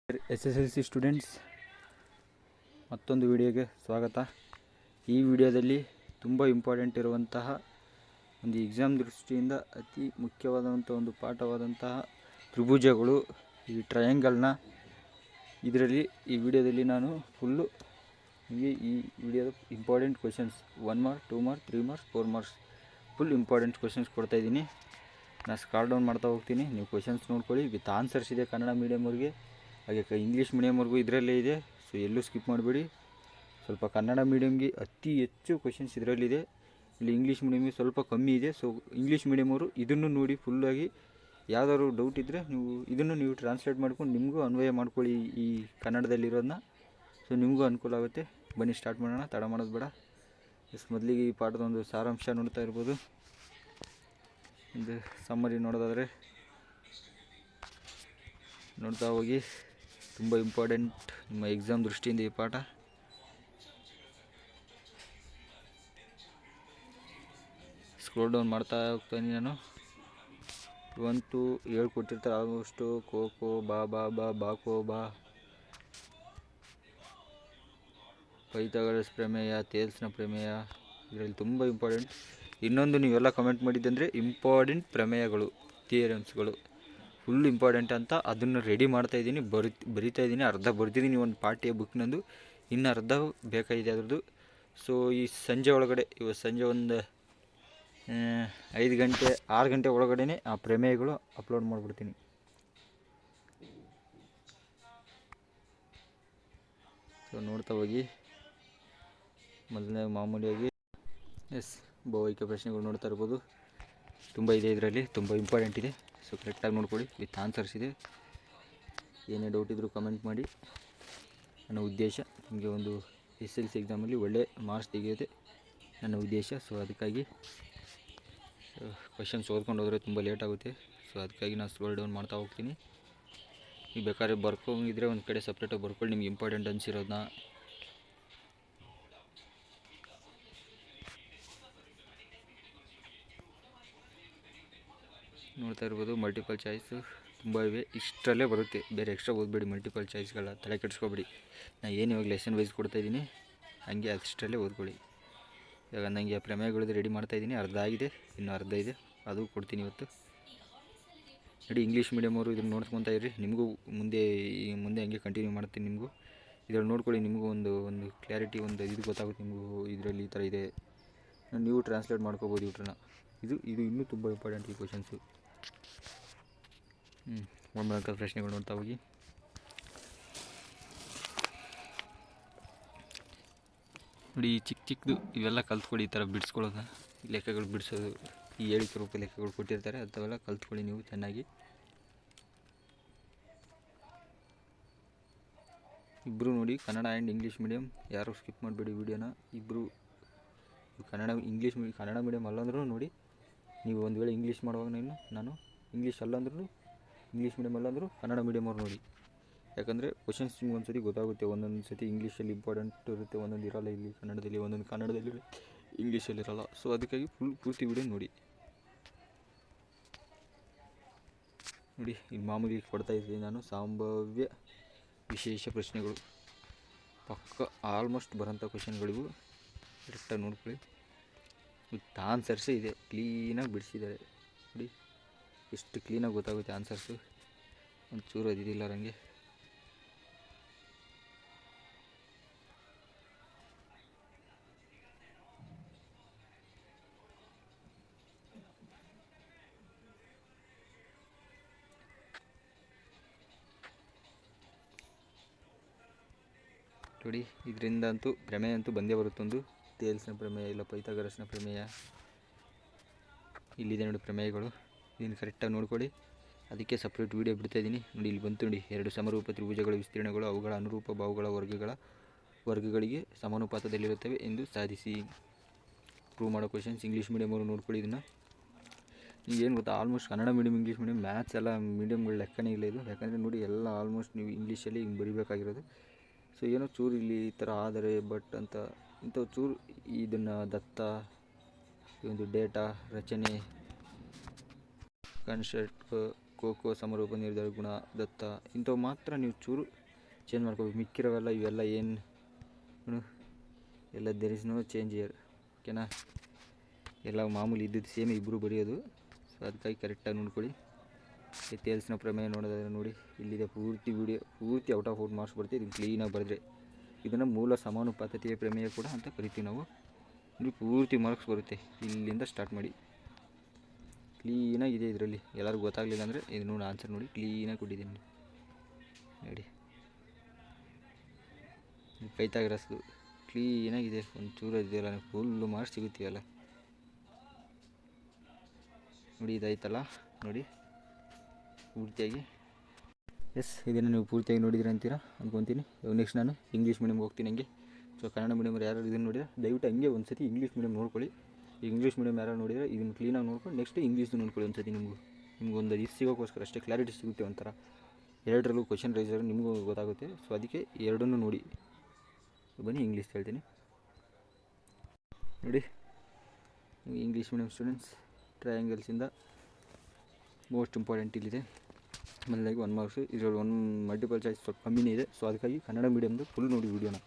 SSLC students ಮತ್ತೊಂದು ವಿಡಿಯೋಗೆ ಸ್ವಾಗತ. ಈ ವಿಡಿಯೋದಲ್ಲಿ ತುಂಬ ಇಂಪಾರ್ಟೆಂಟ್ ಇರುವಂತಹ ಒಂದು ಎಕ್ಸಾಮ್ ದೃಷ್ಟಿಯಿಂದ ಅತಿ ಮುಖ್ಯವಾದಂಥ ಒಂದು ಪಾಠವಾದಂತಹ ತ್ರಿಭುಜಗಳು, ಈ ಟ್ರಯಾಂಗಲ್ನ ಇದರಲ್ಲಿ ಈ ವಿಡಿಯೋದಲ್ಲಿ ನಾನು ಫುಲ್ಲು ನಿಮಗೆ ಈ ವಿಡಿಯೋದ important questions 1 mark 2 mark 3 marks 4 marks full important questions ಕೊಡ್ತಾಯಿದ್ದೀನಿ. ನಾನು ಸ್ಕ್ರಾಲ್ ಡೌನ್ ಮಾಡ್ತಾ ಹೋಗ್ತೀನಿ, ನೀವು ಕ್ವೆಶನ್ಸ್ ನೋಡ್ಕೊಳ್ಳಿ. ವಿತ್ ಆನ್ಸರ್ಸ್ ಇದೆ ಕನ್ನಡ ಮೀಡಿಯಮ್ವರೆಗೆ, ಹಾಗೆ ಇಂಗ್ಲೀಷ್ ಮೀಡಿಯಮ್ವರೆಗೂ ಇದರಲ್ಲೇ ಇದೆ. ಸೊ ಎಲ್ಲೂ ಸ್ಕಿಪ್ ಮಾಡಬೇಡಿ. ಸ್ವಲ್ಪ ಕನ್ನಡ ಮೀಡಿಯಮ್ಗೆ ಅತಿ ಹೆಚ್ಚು ಕ್ವೆಶನ್ಸ್ ಇದರಲ್ಲಿದೆ, ಇಲ್ಲಿ ಇಂಗ್ಲೀಷ್ ಮೀಡಿಯಮ್ಗೆ ಸ್ವಲ್ಪ ಕಮ್ಮಿ ಇದೆ. ಸೊ ಇಂಗ್ಲೀಷ್ ಮೀಡಿಯಮವರು ಇದನ್ನು ನೋಡಿ ಫುಲ್ಲಾಗಿ ಯಾವ್ದಾದ್ರು ಡೌಟ್ ಇದ್ದರೆ ಇದನ್ನು ನೀವು ಟ್ರಾನ್ಸ್ಲೇಟ್ ಮಾಡ್ಕೊಂಡು ನಿಮಗೂ ಅನ್ವಯ ಮಾಡ್ಕೊಳ್ಳಿ ಈ ಕನ್ನಡದಲ್ಲಿರೋದನ್ನ. ಸೊ ನಿಮಗೂ ಅನುಕೂಲ ಆಗುತ್ತೆ. ಬನ್ನಿ ಸ್ಟಾರ್ಟ್ ಮಾಡೋಣ, ತಡ ಮಾಡೋದು ಬೇಡ. ಮೊದಲಿಗೆ ಈ ಪಾಠದ ಒಂದು ಸಾರಾಂಶ ನೋಡ್ತಾ ಇರ್ಬೋದು. ಒಂದು ಸಮ್ಮರಿ ನೋಡೋದಾದರೆ ನೋಡ್ತಾ ಹೋಗಿ. ತುಂಬ ಇಂಪಾರ್ಟೆಂಟ್ ನಿಮ್ಮ ಎಕ್ಸಾಮ್ ದೃಷ್ಟಿಯಿಂದ ಈ ಪಾಠ. ಸ್ಕ್ರೋಲ್ ಡೌನ್ ಮಾಡ್ತಾ ಹೋಗ್ತಾನೆ ನಾನು. ಇವಂತೂ ಹೇಳ್ಕೊಟ್ಟಿರ್ತಾರೆ ಆಲ್ಮೋಸ್ಟು. ಕೋಕೋ ಬಾ ಬಾ ಬಾ ಬಾಕೋ ಬಾ, ಪೈಥಾಗರಸ್ ಪ್ರಮೇಯ, ಥೇಲ್ಸ್ನ ಪ್ರಮೇಯ, ಇದರಲ್ಲಿ ತುಂಬ ಇಂಪಾರ್ಟೆಂಟ್. ಇನ್ನೊಂದು ನೀವೆಲ್ಲ ಕಮೆಂಟ್ ಮಾಡಿದ್ದಂದರೆ ಇಂಪಾರ್ಟೆಂಟ್ ಪ್ರಮೇಯಗಳು, ಥಿಯರಮ್ಸ್ಗಳು ಫುಲ್ ಇಂಪಾರ್ಟೆಂಟ್ ಅಂತ ಅದನ್ನು ರೆಡಿ ಮಾಡ್ತಾಯಿದ್ದೀನಿ, ಬರಿತಾ ಇದ್ದೀನಿ. ಅರ್ಧ ಬರ್ತಿದ್ದೀನಿ ಒಂದು ಪಾಠ್ಯ ಬುಕ್ನಂದು, ಇನ್ನು ಅರ್ಧ ಬೇಕಾಗಿದೆ ಅದ್ರದ್ದು. ಸೊ ಈ ಸಂಜೆ ಒಳಗಡೆ, ಇವತ್ತು ಸಂಜೆ ಒಂದು 5 ಗಂಟೆ 6 ಗಂಟೆ ಒಳಗಡೆ ಆ ಪ್ರಮೇಯಗಳು ಅಪ್ಲೋಡ್ ಮಾಡಿಬಿಡ್ತೀನಿ. ಸೊ ನೋಡ್ತಾ ಹೋಗಿ. ಮೊದಲನೇ ಮಾಮೂಲಿಯಾಗಿ ಭೌಗೋಳಿಕ ಪ್ರಶ್ನೆಗಳು ನೋಡ್ತಾ ಇರ್ಬೋದು. ತುಂಬ ಇದೆ ಇದರಲ್ಲಿ, ತುಂಬ ಇಂಪಾರ್ಟೆಂಟ್ ಇದೆ. ಸೊ ಕರೆಕ್ಟಾಗಿ ನೋಡ್ಕೊಳ್ಳಿ, ವಿತ್ ಆನ್ಸರ್ಸ್ ಇದೆ. ಏನೇ ಡೌಟ್ ಇದ್ದರೂ ಕಮೆಂಟ್ ಮಾಡಿ. ನನ್ನ ಉದ್ದೇಶ ನಿಮಗೆ ಒಂದು SSLC ಎಕ್ಸಾಮಲ್ಲಿ ಒಳ್ಳೆ ಮಾರ್ಕ್ಸ್ ತೆಗೆಯೋದೆ ನನ್ನ ಉದ್ದೇಶ. ಸೊ ಅದಕ್ಕಾಗಿ ಕ್ವೆಶನ್ಸ್ ಓದ್ಕೊಂಡು ಹೋದರೆ ತುಂಬ ಲೇಟ್ ಆಗುತ್ತೆ. ಸೊ ಅದಕ್ಕಾಗಿ ನಾನು ಸ್ಕ್ರೋಲ್ ಡೌನ್ ಮಾಡ್ತಾ ಹೋಗ್ತೀನಿ. ಈಗ ಬೇಕಾದ್ರೆ ಬರ್ಕೊಂಡಿದ್ರೆ ಒಂದು ಕಡೆ ಸಪ್ರೇಟಾಗಿ ಬರ್ಕೊಳ್ಳಿ, ನಿಮ್ಗೆ ಇಂಪಾರ್ಟೆಂಟ್ ಅನಿಸಿರೋದನ್ನ. ನೋಡ್ತಾ ಇರ್ಬೋದು. ಮಲ್ಟಿಪಲ್ ಚಾಯ್ಸು ತುಂಬ ಇವೆ, ಇಷ್ಟರಲ್ಲೇ ಬರುತ್ತೆ, ಬೇರೆ ಎಕ್ಸ್ಟ್ರಾ ಓದಬೇಡಿ. ಮಲ್ಟಿಪಲ್ ಚಾಯ್ಸ್ಗಳ ತಲೆ ಕೆಡಿಸ್ಕೊಬೇಡಿ. ನಾನು ಏನು ಇವಾಗ ಲೆಸನ್ ವೈಸ್ ಕೊಡ್ತಾಯಿದ್ದೀನಿ, ಹಾಗೆ ಅಷ್ಟರಲ್ಲೇ ಓದ್ಕೊಳ್ಳಿ. ಇವಾಗ ನನಗೆ ಪ್ರಮೇಯಗಳದ್ದು ರೆಡಿ ಮಾಡ್ತಾಯಿದ್ದೀನಿ, ಅರ್ಧ ಆಗಿದೆ, ಇನ್ನು ಅರ್ಧ ಇದೆ, ಅದು ಕೊಡ್ತೀನಿ ಇವತ್ತು. ನೋಡಿ, ಇಂಗ್ಲೀಷ್ ಮೀಡಿಯಮವರು ಇದನ್ನು ನೋಡ್ಕೊತಾ ಇರ್ರಿ. ನಿಮಗೂ ಮುಂದೆ ಹಂಗೆ ಕಂಟಿನ್ಯೂ ಮಾಡ್ತೀನಿ. ನಿಮಗೂ ಇದರಲ್ಲಿ ನೋಡ್ಕೊಳ್ಳಿ, ನಿಮಗೂ ಒಂದು ಕ್ಲಾರಿಟಿ, ಒಂದು ಇದು ಗೊತ್ತಾಗುತ್ತೆ. ನಿಮಗೂ ಇದರಲ್ಲಿ ಈ ಥರ ಇದೆ, ನೀವು ಟ್ರಾನ್ಸ್ಲೇಟ್ ಮಾಡ್ಕೋಬೋದು ಇವ್ರನ್ನ. ಇದು ಇನ್ನೂ ತುಂಬ ಇಂಪಾರ್ಟೆಂಟ್ ಈ ಕ್ವೆಶನ್ಸು. ಒಂಬತ್ತು ಪ್ರಶ್ನೆಗಳು ನೋಡ್ತಾ ಹೋಗಿ. ನೋಡಿ, ಈ ಚಿಕ್ಕದು ಇವೆಲ್ಲ ಕಲ್ತ್ಕೊಳ್ಳಿ. ಈ ಥರ ಬಿಡಿಸ್ಕೊಳ್ಳೋದು, ಲೆಕ್ಕಗಳು ಬಿಡಿಸೋದು, ಈ ಹೇಳಿಕೆ ರೂಪ ಲೆಕ್ಕಗಳು ಕೊಟ್ಟಿರ್ತಾರೆ, ಅಂಥವೆಲ್ಲ ಕಲ್ತ್ಕೊಳ್ಳಿ ನೀವು ಚೆನ್ನಾಗಿ. ಇಬ್ಬರು ನೋಡಿ, ಕನ್ನಡ ಆ್ಯಂಡ್ ಇಂಗ್ಲೀಷ್ ಮೀಡಿಯಮ್, ಯಾರು ಸ್ಕಿಪ್ ಮಾಡಬೇಡಿ ವಿಡಿಯೋನ. ಇಬ್ಬರು ಕನ್ನಡ ಮೀಡಿಯಮ್ ಅಲ್ಲಂದ್ರೂ ನೋಡಿ. ನೀವು ಒಂದು ವೇಳೆ ಇಂಗ್ಲೀಷ್ ಮಾಡುವಾಗ ನಾನು ಇಂಗ್ಲೀಷ್ ಅಲ್ಲಂದ್ರೂ, ಇಂಗ್ಲೀಷ್ ಮೀಡಿಯಮ್ ಅಲ್ಲಂದ್ರೂ ಕನ್ನಡ ಮೀಡಿಯಮ್ ಅವ್ರು ನೋಡಿ. ಯಾಕಂದರೆ ಕ್ವಶನ್ಸ್ ನಿಮ್ಗೆ ಒಂದು ಸತಿ ಗೊತ್ತಾಗುತ್ತೆ. ಒಂದೊಂದು ಸತಿ ಇಂಗ್ಲೀಷಲ್ಲಿ ಇಂಪಾರ್ಟೆಂಟ್ ಇರುತ್ತೆ, ಒಂದೊಂದು ಇರೋಲ್ಲ. ಇಲ್ಲಿ ಕನ್ನಡದಲ್ಲಿ ಒಂದೊಂದು ಕನ್ನಡದಲ್ಲಿ ಇಂಗ್ಲೀಷಲ್ಲಿ ಇರೋಲ್ಲ. ಸೊ ಅದಕ್ಕಾಗಿ ಪೂರ್ತಿ ವಿಡಿಯೋ ನೋಡಿ. ಇಲ್ಲಿ ಮಾಮೂಲಿ ಕೊಡ್ತಾಯಿದ್ದೀನಿ ನಾನು. ಸಂಭಾವ್ಯ ವಿಶೇಷ ಪ್ರಶ್ನೆಗಳು ಪಕ್ಕ ಆಲ್ಮೋಸ್ಟ್ ಬರೋಂಥ ಕ್ವಶನ್ಗಳಿಗೂ ಕರೆಕ್ಟಾಗಿ ನೋಡ್ಕೊಳ್ಳಿ. ವಿತ್ ಆನ್ಸರ್ಸೇ ಇದೆ, ಕ್ಲೀನಾಗಿ ಬಿಡಿಸಿದ್ದಾರೆ ನೋಡಿ. ಎಷ್ಟು ಕ್ಲೀನಾಗಿ ಗೊತ್ತಾಗುತ್ತೆ ಆನ್ಸರ್ಸು, ಒಂಚೂರು ಅದಿಲ್ಲ ನನಗೆ. ನೋಡಿ, ಇದರಿಂದ ಅಂತೂ ಪ್ರಮೇಯ ಅಂತೂ ಬಂದೇ ಬರುತ್ತೊಂದು. ಥೇಲ್ಸ್ನ ಪ್ರಮೇಯ, ಇಲ್ಲ ಪೈಥಾಗರಸ್ನ ಪ್ರಮೇಯ, ಇಲ್ಲಿದೆ ನೋಡಿ ಪ್ರಮೇಯಗಳು. ಇದನ್ನು ಕರೆಕ್ಟಾಗಿ ನೋಡ್ಕೊಳ್ಳಿ. ಅದಕ್ಕೆ ಸಪ್ರೇಟ್ ವೀಡಿಯೋ ಬಿಡ್ತಾಯಿದ್ದೀನಿ. ನೋಡಿ, ಇಲ್ಲಿ ಬಂತು ನೋಡಿ, 2 ಸಮರೂಪ ತ್ರಿಭುಜಗಳ ವಿಸ್ತೀರ್ಣಗಳು ಅವುಗಳ ಅನುರೂಪ ಬಾಹುಗಳ ವರ್ಗಗಳಿಗೆ ಸಮಾನುಪಾತದಲ್ಲಿರುತ್ತವೆ ಎಂದು ಸಾಧಿಸಿ. ಪ್ರೂವ್ ಮಾಡೋ ಕ್ವೆಶನ್ಸ್. ಇಂಗ್ಲೀಷ್ ಮೀಡಿಯಮವರು ನೋಡ್ಕೊಳ್ಳಿ ಇದನ್ನು. ಏನು ಗೊತ್ತಾ, almost Kannada medium, English medium, maths ಎಲ್ಲ ಮೀಡಿಯಮ್ಗಳ ಲೆಕ್ಕನೇ ಇಲ್ಲ ಇದು. ಯಾಕಂದರೆ ನೋಡಿ, ಎಲ್ಲ ಆಲ್ಮೋಸ್ಟ್ ನೀವು ಇಂಗ್ಲೀಷಲ್ಲಿ ಹಿಂಗೆ ಬರಿಬೇಕಾಗಿರೋದು. ಸೊ ಏನೋ ಚೂರು ಇಲ್ಲಿ ಈ ಥರ ಆದರೆ ಬಟ್ ಅಂತ ಇಂಥವು ಚೂರು ಇದನ್ನು ದತ್ತ, ಈ ಒಂದು ಡೇಟಾ, ರಚನೆ, ಕನ್ಸೆಪ್ಟ್, ಖೋ ಸಮರೂಪ ನಿರ್ಧಾರ ಗುಣ ದತ್ತ ಇಂಥವು ಮಾತ್ರ ನೀವು ಚೂರು ಚೇಂಜ್ ಮಾಡ್ಕೋಬೇಕು. ಮಿಕ್ಕಿರೋವೆಲ್ಲ ಇವೆಲ್ಲ ಏನು ಎಲ್ಲ there is no change year. ಓಕೆನಾ, ಎಲ್ಲ ಮಾಮೂಲಿ ಇದ್ದದ್ದು ಸೇಮ್ ಇಬ್ಬರು ಬರೆಯೋದು. ಸೊ ಅದಕ್ಕಾಗಿ ಕರೆಕ್ಟಾಗಿ ನೋಡ್ಕೊಳ್ಳಿ. ತೇಲ್ಸ್ನ ಪ್ರಮೇಯ ನೋಡೋದಾದ್ರೆ ನೋಡಿ, ಇಲ್ಲಿದೆ ಪೂರ್ತಿ ವಿಡಿಯೋ, ಪೂರ್ತಿ ಔಟ್ ಆಫ್ ಮಾರ್ಕ್ಸ್ ಬರುತ್ತೆ. ಇದನ್ನು ಕ್ಲೀನಾಗಿ ಬರೆದ್ರೆ ಇದನ್ನು ಮೂಲ ಸಮಾನುಪಾತತೆಯ ಪ್ರಮೇಯ ಕೂಡ ಅಂತ ಕರಿತೀವಿ ನಾವು. ಇಲ್ಲಿ ಪೂರ್ತಿ ಮಾರ್ಕ್ಸ್ ಬರುತ್ತೆ. ಇಲ್ಲಿಂದ ಸ್ಟಾರ್ಟ್ ಮಾಡಿ. ಕ್ಲೀನಾಗಿದೆ ಇದರಲ್ಲಿ. ಎಲ್ಲರಿಗೂ ಗೊತ್ತಾಗಲಿಲ್ಲ ಅಂದರೆ ಇದು ನೋಡಿ ಆನ್ಸರ್ ನೋಡಿ, ಕ್ಲೀನಾಗಿ ಕೊಟ್ಟಿದ್ದೀನಿ ನೋಡಿ. ಪೈಥಾಗರಸ್ದು ಕ್ಲೀನಾಗಿದೆ. ಒಂಚೂರು ಇದೆಯಲ್ಲ, ಫುಲ್ಲು ಮಾರ್ಕ್ಸ್ ಸಿಗುತ್ತೀವಲ್ಲ ನೋಡಿ. ಇದಾಯ್ತಲ್ಲ ನೋಡಿ ಪೂರ್ತಿಯಾಗಿ. ಎಸ್, ಇದನ್ನು ನೀವು ಪೂರ್ತಿಯಾಗಿ ನೋಡಿದ್ರೆ ಅಂತೀರಾ ಅಂದ್ಕೊತೀನಿ. ನೆಕ್ಸ್ಟ್ ನಾನು ಇಂಗ್ಲೀಷ್ ಮೀಡಿಯಮ್ಗೆ ಹೋಗ್ತೀನಿ ಹಂಗೆ. ಸೊ ಕನ್ನಡ ಮೀಡಿಯಮ್ ಯಾರು ಇದನ್ನು ನೋಡಿದ್ರೆ ದಯವಿಟ್ಟು ಹಂಗೆ ಒಂದು ಸತಿ ಇಂಗ್ಲೀಷ್ ಮೀಡಿಯಮ್ ನೋಡ್ಕೊಳ್ಳಿ. ಇಂಗ್ಲೀಷ್ ಮೀಡಿಯಮ್ ಯಾರು ನೋಡಿದರೆ ಇದನ್ನು ಕ್ಲೀನಾಗಿ ನೋಡ್ಕೊಂಡು ನೆಕ್ಸ್ಟ್ ಇಂಗ್ಲೀಷ್ದು ನೋಡ್ಕೊಳ್ಳಿ ಒಂದು ಸತಿ. ನಿಮ್ಗೊಂದು ಇದು ಸಿಗೋಕ್ಕೋಸ್ಕರ ಅಷ್ಟೇ, ಕ್ಲಾರಿಟಿ ಸಿಗುತ್ತೆ ಒಂಥರ. ಎರಡರಲ್ಲೂ ಕ್ವಶನ್ ರೈಸರ್ ನಿಮಗೂ ಗೊತ್ತಾಗುತ್ತೆ. ಸೊ ಅದಕ್ಕೆ ಎರಡನ್ನೂ ನೋಡಿ. ಬನ್ನಿ ಇಂಗ್ಲೀಷ್ ಹೇಳ್ತೀನಿ ನೋಡಿ. ಇಂಗ್ಲೀಷ್ ಮೀಡಿಯಮ್ ಸ್ಟೂಡೆಂಟ್ಸ್, ಟ್ರಯಾಂಗಲ್ಸಿಂದ ಮೋಸ್ಟ್ ಇಂಪಾರ್ಟೆಂಟ್ ಇಲ್ಲಿದೆ. ಮೊದಲಾಗಿ 1 ಮಾರ್ಕ್ಸು. ಇದರಲ್ಲಿ 1 ಮಲ್ಟಿಪಲ್ ಚಾಯ್ಸ್ ಸ್ವಲ್ಪ ಕಮ್ಮಿನೇ ಇದೆ. ಸೊ ಅದಕ್ಕಾಗಿ ಕನ್ನಡ ಮೀಡಿಯಮ್ದು ಫುಲ್ ನೋಡಿ ವಿಡಿಯೋನ.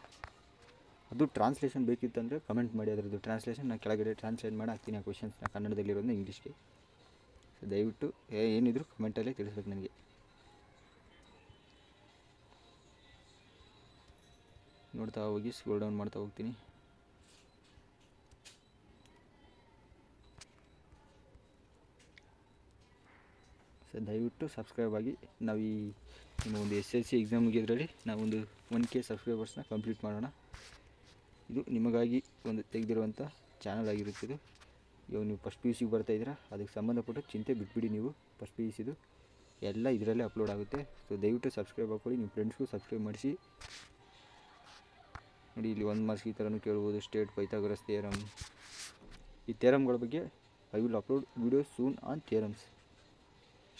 ಅದು ಟ್ರಾನ್ಸ್ಲೇಷನ್ ಬೇಕಿತ್ತಂದರೆ ಕಮೆಂಟ್ ಮಾಡಿ, ಅದರದ್ದು ಟ್ರಾನ್ಸ್ಲೇಷನ್ ನಾನು ಕೆಳಗಡೆ ಟ್ರಾನ್ಸ್ಲೇಟ್ ಮಾಡಿ ಹಾಕ್ತೀನಿ ಆ ಕ್ವಶನ್ಸ್ನ ಕನ್ನಡದಲ್ಲಿರೋದನ್ನ ಇಂಗ್ಲೀಷ್ಗೆ. ಸೊ ದಯವಿಟ್ಟು ಏನಿದ್ರು ಕಮೆಂಟಲ್ಲೇ ತಿಳಿಸ್ಬೇಕು ನನಗೆ. ನೋಡ್ತಾ ಹೋಗಿ, ಸ್ಕ್ರೋಲ್ ಡೌನ್ ಮಾಡ್ತಾ ಹೋಗ್ತೀನಿ. ಸೊ ದಯವಿಟ್ಟು ಸಬ್ಸ್ಕ್ರೈಬ್ ಆಗಿ. ನಾವು ಒಂದು SSLC ಎಕ್ಸಾಮ್ ಮುಗಿಯೋದ್ರಲ್ಲಿ ನಾವೊಂದು 1K ಸಬ್ಸ್ಕ್ರೈಬರ್ಸ್ನ ಕಂಪ್ಲೀಟ್ ಮಾಡೋಣ. ಇದು ನಿಮಗಾಗಿ ಒಂದು ತೆಗೆದಿರುವಂಥ ಚಾನಲ್ ಆಗಿರುತ್ತದೆ. ಇವಾಗ ನೀವು ಫಸ್ಟ್ PUC ಬರ್ತಾಯಿದ್ದೀರಾ, ಅದಕ್ಕೆ ಸಂಬಂಧಪಟ್ಟ ಚಿಂತೆ ಬಿಟ್ಬಿಡಿ. ನೀವು ಫಸ್ಟ್ PUCದು ಎಲ್ಲ ಇದರಲ್ಲೇ ಅಪ್ಲೋಡ್ ಆಗುತ್ತೆ. ಸೊ ದಯವಿಟ್ಟು ಸಬ್ಸ್ಕ್ರೈಬ್ ಹಾಕ್ಕೊಳ್ಳಿ. ನಿಮ್ಮ ಫ್ರೆಂಡ್ಸ್ಗೂ ಸಬ್ಸ್ಕ್ರೈಬ್ ಮಾಡಿಸಿ ನೋಡಿ. ಇಲ್ಲಿ 1 ಮಾರ್ಕ್ಸ್ ಈ ಥರನೂ ಕೇಳ್ಬೋದು. State Pythagoras theorem. ಈ ಥಿಯರಮ್ಗಳ ಬಗ್ಗೆ I will upload video soon on theorems.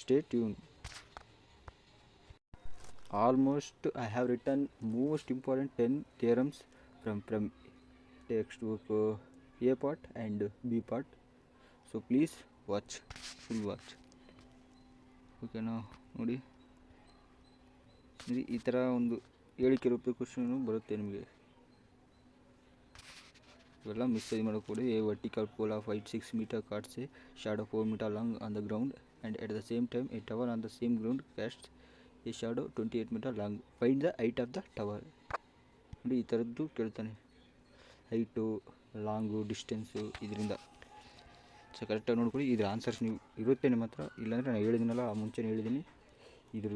Stay tuned. Almost I have written most important 10 theorems from textbook A part and B part. So please watch, full watch. Okay, now ನೋಡಿ ಈ ಥರ ಒಂದು 7 ರೂಪಾಯಿ question ಬರುತ್ತೆ ನಿಮಗೆ. ಇವೆಲ್ಲ ಮಿಸ್ಟೇಜ್ ಮಾಡೋಕ್ಕೋಡಿ. A vertical pole of height 6 meter cuts a shadow 4 meter long on the ground, and at the same time a tower on the same ground casts a shadow 28 meter long. Find the height of the tower. ನೋಡಿ ಈ ಥರದ್ದು ಕೇಳ್ತಾನೆ. Height, long, distance ಇದರಿಂದ. So ಕರೆಕ್ಟಾಗಿ ನೋಡ್ಕೊಳ್ಳಿ. ಇದ್ರ answers ನೀವು ಇರುತ್ತೆ ನಿಮ್ಮ ಹತ್ರ. ಇಲ್ಲಾಂದರೆ ನಾನು ಹೇಳಿದ್ದೀನಲ್ಲ, ಮುಂಚೆನೇ ಹೇಳಿದ್ದೀನಿ, ಇದ್ರ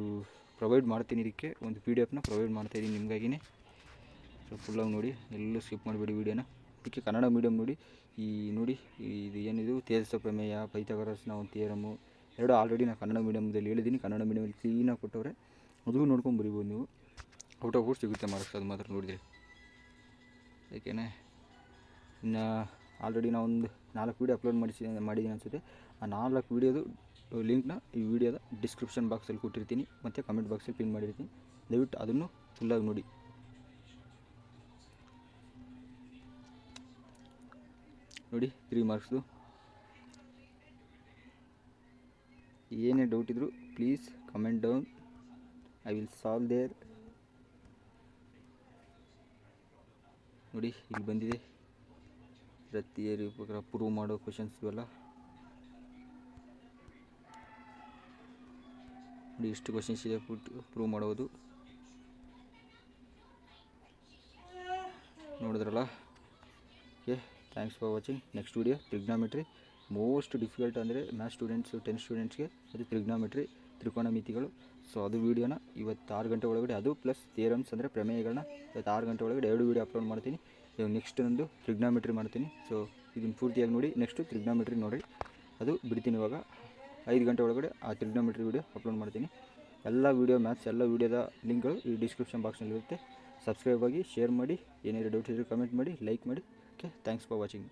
ಪ್ರೊವೈಡ್ ಮಾಡ್ತೀನಿ. ಇದಕ್ಕೆ ಒಂದು PDF ನ ಪ್ರೊವೈಡ್ ಮಾಡ್ತಾಯಿದ್ದೀನಿ ನಿಮಗಾಗಿನೇ. ಸೊ ಫುಲ್ಲಾಗಿ ನೋಡಿ, ಎಲ್ಲೂ ಸ್ಕಿಪ್ ಮಾಡಬೇಡಿ ವೀಡಿಯೋನ. ಅದಕ್ಕೆ ಕನ್ನಡ ಮೀಡಿಯಮ್ ನೋಡಿ. ನೋಡಿ ಇದು ಏನಿದು ತೇಲ್ಸ ಪ್ರಮೇಯ, ಪೈಥಾಗರಸ್ನ ಒಂದು ಥಿಯರಮು ಎರಡು ಆಲ್ರೆಡಿ ನಾನು ಕನ್ನಡ ಮೀಡಿಯಮ್ದಲ್ಲಿ ಹೇಳಿದ್ದೀನಿ. ಕನ್ನಡ ಮೀಡಿಯಮಲ್ಲಿ ಕ್ಲೀನಾಗಿ ಕೊಟ್ಟವ್ರೆ, ಅದೂ ನೋಡ್ಕೊಂಡು ಬರಿಬೋದು ನೀವು. ಔಟ್ ಆಫ್ ಸಿಗುತ್ತೆ ಮಾರ್ಕ್ಸ್ ಅದು ಮಾತ್ರ ನೋಡಿದರೆ. ಯಾಕೆನೇ ಇನ್ನು ಆಲ್ರೆಡಿ ನಾವೊಂದು 4 ವೀಡಿಯೋ ಅಪ್ಲೋಡ್ ಮಾಡಿದ್ದೀನಿ ಅನಿಸುತ್ತೆ. ಆ 4 ವೀಡಿಯೋದು ಲಿಂಕ್ನ ಈ ವಿಡಿಯೋದ ಡಿಸ್ಕ್ರಿಪ್ಷನ್ ಬಾಕ್ಸಲ್ಲಿ ಕೊಟ್ಟಿರ್ತೀನಿ, ಮತ್ತು ಕಮೆಂಟ್ ಬಾಕ್ಸಲ್ಲಿ ಪಿನ್ ಮಾಡಿರ್ತೀನಿ. ದಯವಿಟ್ಟು ಅದನ್ನು ಫುಲ್ಲಾಗಿ ನೋಡಿ. ನೋಡಿ 3 ಮಾರ್ಕ್ಸ್ದು. ಏನೇ ಡೌಟ್ ಇದ್ದರೂ please comment down, I will solve there. ನೋಡಿ ಇಲ್ಲಿ ಬಂದಿದೆ ಥಿಯರಿ ಪ್ರಕಾರ ಪ್ರೂವ್ ಮಾಡೋ ಕ್ವಶನ್ಸ್ ಇವೆಲ್ಲ. ನೋಡಿ ಇಷ್ಟು ಕ್ವಶನ್ಸ್ ಇದೆ ಪ್ರೂವ್ ಮಾಡೋದು. ನೋಡಿದ್ರಲ್ಲ. Okay, thanks for watching. Next video trigonometry. Most difficult ಅಂದರೆ ಮ್ಯಾಥ್ಸ್ ಸ್ಟೂಡೆಂಟ್ಸು 10th ಸ್ಟೂಡೆಂಟ್ಸ್ಗೆ ಅದು ಟ್ರಿಗ್ನಾಮೆಟ್ರಿ, ತ್ರಿಕೋನಮಿತಿಗಳು. ಸೊ ಅದು ವೀಡಿಯೋನ ಇವತ್ತು 6 ಗಂಟೆ ಒಳಗಡೆ, ಅದು ಪ್ಲಸ್ ಥಿಯರಮ್ಸ್ ಅಂದರೆ ಪ್ರಮೇಯಗಳನ್ನ ಇವತ್ತು 6 ಗಂಟೆ ಒಳಗಡೆ 2 ವೀಡಿಯೋ ಅಪ್ಲೋಡ್ ಮಾಡ್ತೀನಿ. ಇವಾಗ ನೆಕ್ಸ್ಟ್ ಒಂದು ಟ್ರಿಗ್ನಾಮೆಟ್ರಿ ಮಾಡ್ತೀನಿ. ಸೊ ಇದನ್ನು ಪೂರ್ತಿಯಾಗಿ ನೋಡಿ. ನೆಕ್ಸ್ಟು ಟ್ರಿಗ್ನಾಮೆಟ್ರಿ ನೋಡಿ, ಅದು ಬಿಡ್ತೀನಿ. ಇವಾಗ 5 ಗಂಟೆ ಒಳಗಡೆ ಆ ಟ್ರಿಗ್ನಾಮೆಟ್ರಿ ವೀಡಿಯೋ ಅಪ್ಲೋಡ್ ಮಾಡ್ತೀನಿ. ಎಲ್ಲ ವೀಡಿಯೋ ಮ್ಯಾಥ್ಸ್ ಎಲ್ಲ ವೀಡಿಯೋದ ಲಿಂಕ್ಗಳು ಈ ಡಿಸ್ಕ್ರಿಪ್ಷನ್ ಬಾಕ್ಸ್ನಲ್ಲಿ ಇರುತ್ತೆ. ಸಬ್ಸ್ಕ್ರೈಬ್ ಆಗಿ, ಶೇರ್ ಮಾಡಿ, ಏನಾದರೂ ಡೌಟ್ಸ್ ಇದ್ದರೆ ಕಮೆಂಟ್ ಮಾಡಿ, ಲೈಕ್ ಮಾಡಿ. Okay, thanks for watching.